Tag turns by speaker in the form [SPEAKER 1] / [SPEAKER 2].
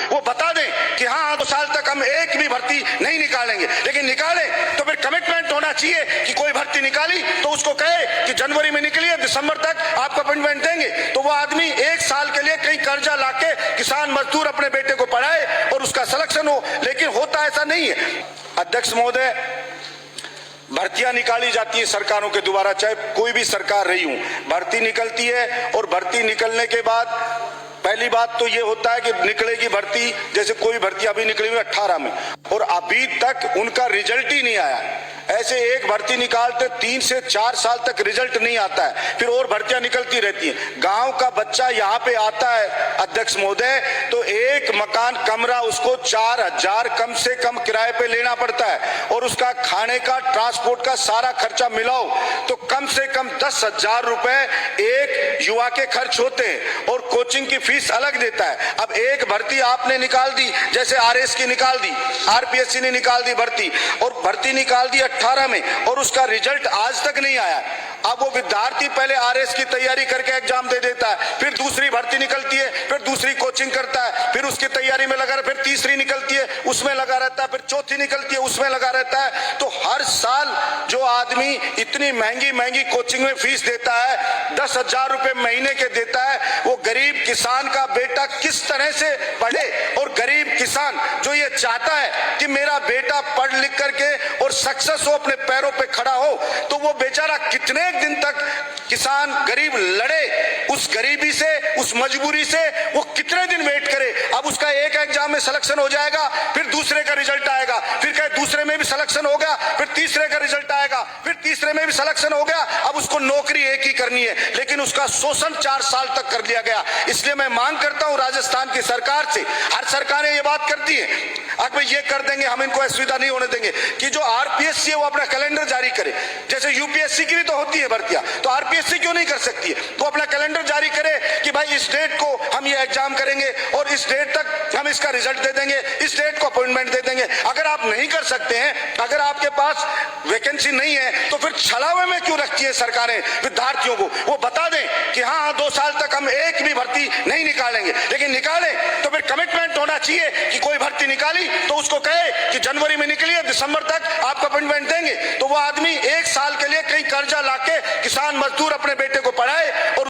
[SPEAKER 1] वो बता दें कि हाँ 2 साल तक हम एक भी भर्ती नहीं निकालेंगे, लेकिन निकाले तो फिर कमिटमेंट होना चाहिए कि कोई भर्ती निकाली तो उसको कहे कि जनवरी में निकली है, दिसंबर तक आपको अपॉइंटमेंट देंगे। तो वो आदमी 1 साल के लिए कहीं कर्जा लाके किसान मजदूर अपने बेटे को पढ़ाए और उसका सिलेक्शन हो, लेकिन होता ऐसा नहीं है। अध्यक्ष महोदय, भर्तियां निकाली जाती है सरकारों के द्वारा, चाहे कोई भी सरकार रही हूं, भर्ती निकलती है और भर्ती निकलने के बाद पहली बात तो ये होता है कि निकलेगी भर्ती, जैसे कोई भर्ती अभी निकली हुई 18 में और अभी तक उनका रिजल्ट ही नहीं आया। ऐसे एक भर्ती निकालते 3 से 4 साल तक रिजल्ट नहीं आता है, फिर और भर्तियां निकलती रहती हैं। गांव का बच्चा यहाँ पे आता है अध्यक्ष महोदय, तो एक मकान कमरा उसको 4000 कम से कम किराए पे लेना पड़ता है और उसका खाने का ट्रांसपोर्ट का सारा खर्चा मिलाओ तो कम से कम 10,000 रुपए एक युवा के खर्च होते हैं और कोचिंग की फीस अलग देता है। अब एक भर्ती आपने निकाल दी, जैसे आरएस की निकाल दी, आरपीएससी ने निकाल दी भर्ती, और भर्ती निकाल दी 18 में और उसका रिजल्ट आज तक नहीं आया। अब वो विद्यार्थी पहले आरएस की तैयारी करके एग्जाम दे देता है, फिर दूसरी भर्ती निकलती है, फिर दूसरी कोचिंग करता है, फिर उसकी तैयारी में लगा रहता है, फिर तीसरी निकलती है उसमें लगा रहता है, फिर चौथी निकलती है उसमें लगा रहता है। तो हर साल जो आदमी इतनी महंगी महंगी कोचिंग में फीस देता है, 10,000 रुपए महीने के देता है, वो गरीब किसान का बेटा किस तरह से पढ़े? और गरीब किसान जो ये चाहता है कि मेरा बेटा पढ़ लिख करके और सक्सेस हो, अपने पैरों पे खड़ा हो, तो वो बेचारा कितने दिन तक किसान गरीब लड़े, उस गरीबी से, उस मजबूरी से वो कितने दिन वेट करे? अब उसका एक एग्जाम में सिलेक्शन हो जाएगा, फिर दूसरे का रिजल्ट आएगा, फिर कहे दूसरे में भी सिलेक्शन हो गया, फिर तीसरे का रिजल्ट आएगा, फिर तीसरे में भी सिलेक्शन हो गया। अब उसको नौकरी एक ही करनी है, लेकिन उसका शोषण 4 साल तक कर दिया गया। इसलिए मैं मांग करता हूं राजस्थान की सरकार से, हर सरकारें ये बात करती है अब ये कर देंगे, हम इनको असुविधा नहीं होने देंगे, कि जो आरपीएससी है वो अपना कैलेंडर जारी करे। जैसे यूपीएससी की भी तो होती है भर्तियां, तो आरपीएससी क्यों नहीं कर सकती है? वो अपना कैलेंडर जारी करे कि भाई इस डेट को हम ये एग्जाम करेंगे और इस डेट तक हम इसका रिजल्ट दे देंगे, इस डेट को अपॉइंटमेंट दे देंगे। अगर आप नहीं कर सकते हैं, अगर आपके पास वैकेंसी नहीं है, तो फिर छलावे में क्यों रखती है सरकारें विद्यार्थियों को? वो बता दें कि हाँ 2 साल तक हम एक भी भर्ती नहीं निकालेंगे, लेकिन निकाले तो फिर कमिटमेंट होना चाहिए कि कोई भर्ती निकाली तो उसको कहे कि जनवरी में निकली है, दिसंबर तक आपको अपॉइंटमेंट देंगे। तो वो आदमी 1 साल के लिए कहीं कर्जा लाके किसान मजदूर अपने बेटे को पढ़ाए और